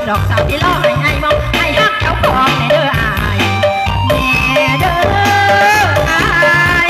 ดอกสาวที่ล่อให้มองให้ฮักเจ้าของในเด้ออายแม่เด้ออาย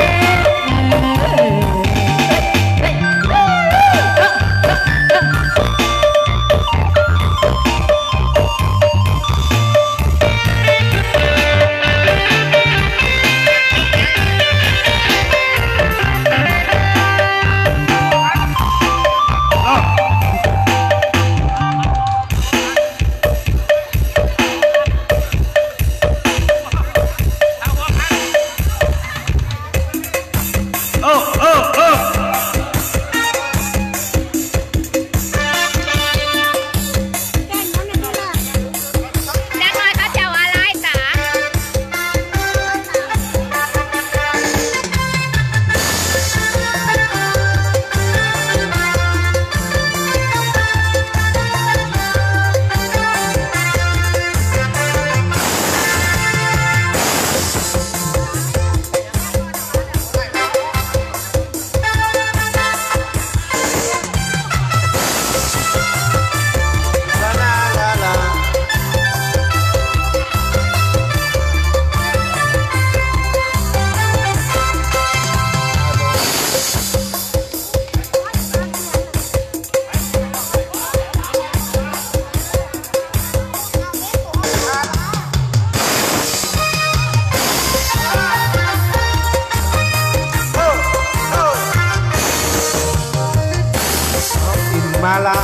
มาลา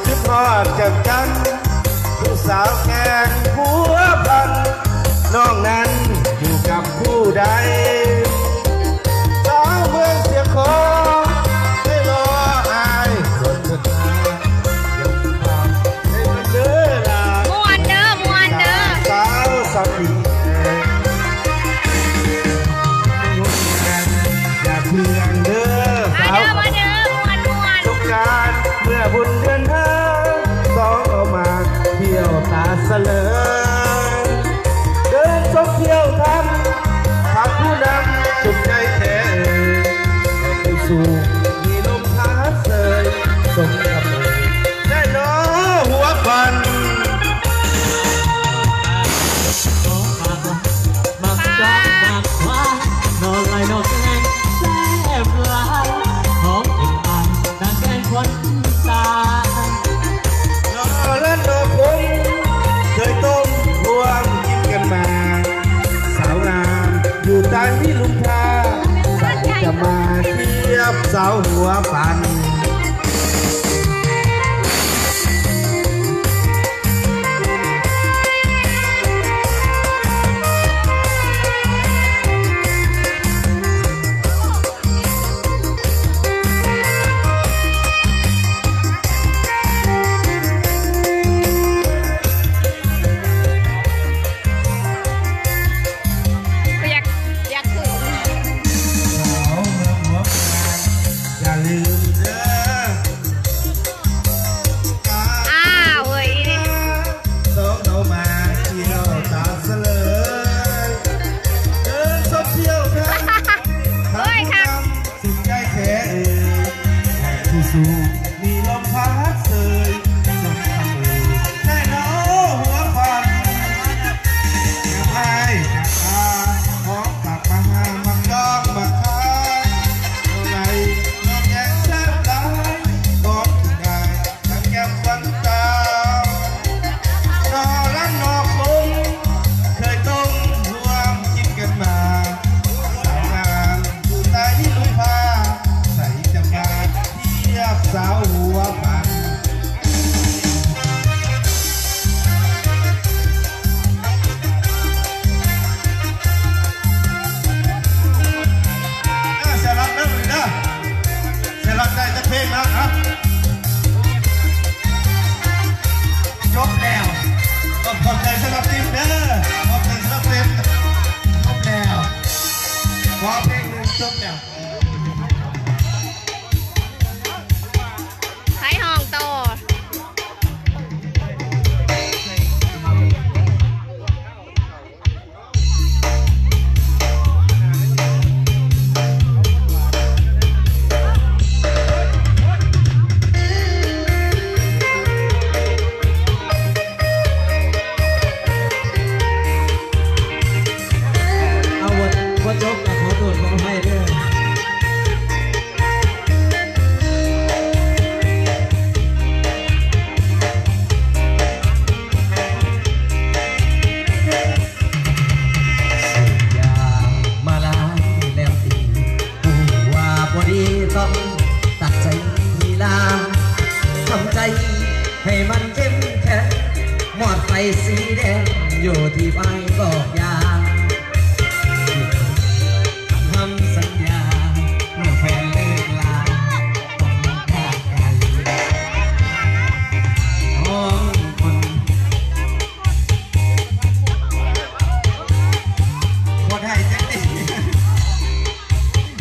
คิดทอดจากกันผู้สาวแกงผัวพันน้องนั้นอยู่กับผู้ใดสาวเมืองเสียของให้รออายส่วนสุดท้ายยังฟังให้มันเด้อลามวนเด้อมวนเด้อสาวสามีอย่าเพียงเด้อสาวทุกการเมื่อบุญเดือนห้าสองเอามาเที่ยวตาเสลอเดินชมเที่ยวทำหากผู้นำสุขใจแท้ไปสู่มีลมพัดเสยสมกับเลยได้น้อหัวควันมักจ้องมักหวานนอนไหลนอนแกงแซ่บหลายของอีกอันดังแกงคนตานอและนอคงเคยต้มรวมกินกันมาสาวงามอยู่ใต้ที่ลุมพาใส่จะมาเทียบสาวหัวปันมีลมพัดเสยส่งทางเลยได้น้อหัวควันอย่าไปอย่าพาของกลับมาหามักยองมักคาเท่าไรน้องแย่แซ่บหลายบอกถึงได้ทั้งแก้มฟันตานอและนอคงเคยต้มรวมกินกันมาสาวงามอยู่ใต้ที่ลุมพาใส่จะมาสาวหัวปันเสียรับนะเลยนะเสียรับได้จะเพลงนะครับจบแล้วขอบใจสำหรับทีมเด้อขอบใจสำหรับเพลงจบแล้วขอเพลงหนึ่งจบแล้ว ส่สีแดงอยู่ที่ใบบอกยางทำสัญญาเมื่อแฟนเลิกลาต้องจากกันท้องคนพอได้จังดิ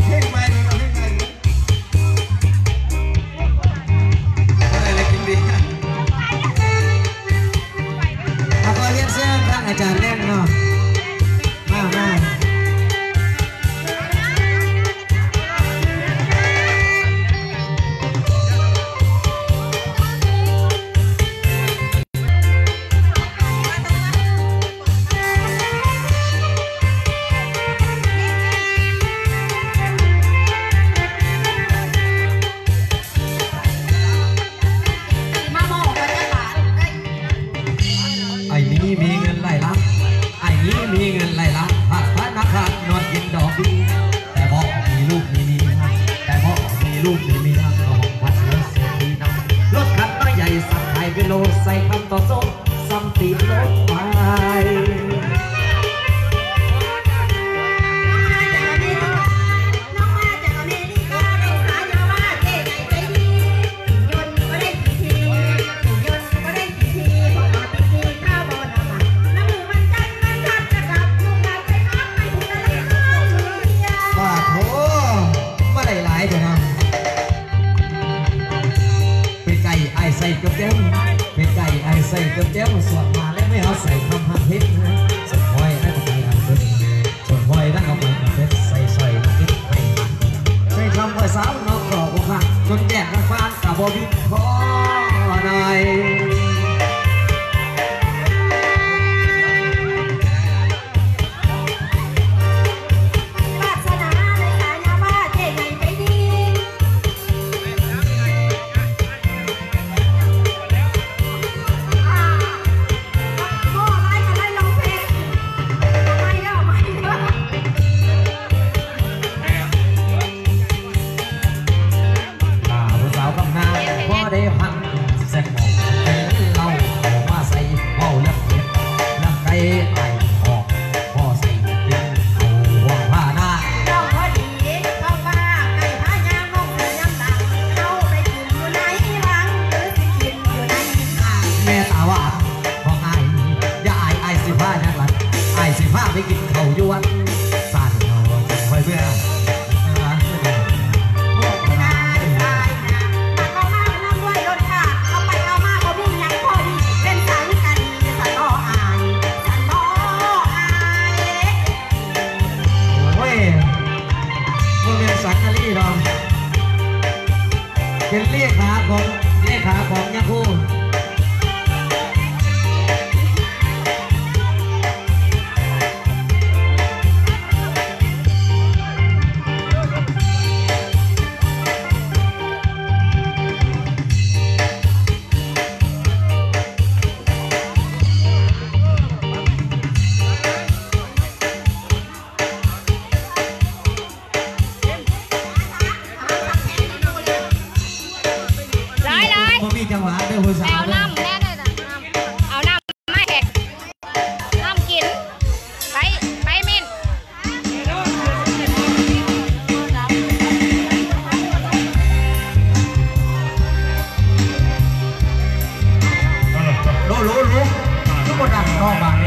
เฮ้ยไม่ดูเราเฮ้ยไม่อะไรกินดีเอาก็เรียนเสื้อข้างอาจารย์เล่นเนาะมามีเงินไหลลับไอ้นี้มีเงินไหลลับผัดพระนักขัดนอนกินดอกดีแต่บอกมีลูกมีเมียแต่บอกมีลูกมีเมียก็หงพัดเสียเสียดีนักรถคันน้อยใหญ่สั่งไทยเป็นโลใส่คำต่อโซ่ซ้ำตีรถไฟใส่กระเทียมเป็นไก่ไอใส่กระเทียมส่วนมาแล้วไม่เอาใส่คำหักเห็ดนะส่วนพลอยได้กับไปอันเป็นส่วนพลอยได้กับไปอันเป็นใส่ซอยคิดให้ใส่คำว่าสาวนอกกรอบว่าจนแยกกันฟ้ากับบอบิคอหน่อยได้พังแสงมองเป็นเราเอามาใส่เว้าเลือกเห็ดเลือกไก่ไอ้ออกพ่อใส่กินเอาห่วงผ้าหน้าเราพอดีเข้ามาไก่ผ้ายางนกยางดังเข้าไปกินอยู่ในวังหรือสิกินอยู่ในอ่างแม่ตาว่าของไอ้อย่าไอ้สิผ้านักหลัดไอ้สิผ้าไปกินเขายวนสั่นเราจะคอยเพื่อเป็นเลขาของยาคูจังหวะเด้อผู้สาวเอาน้ำแน่เลยนะเอาน้ำมาแหกน้ำกินไปมินรู้ทุกคนดังนอกบ้าน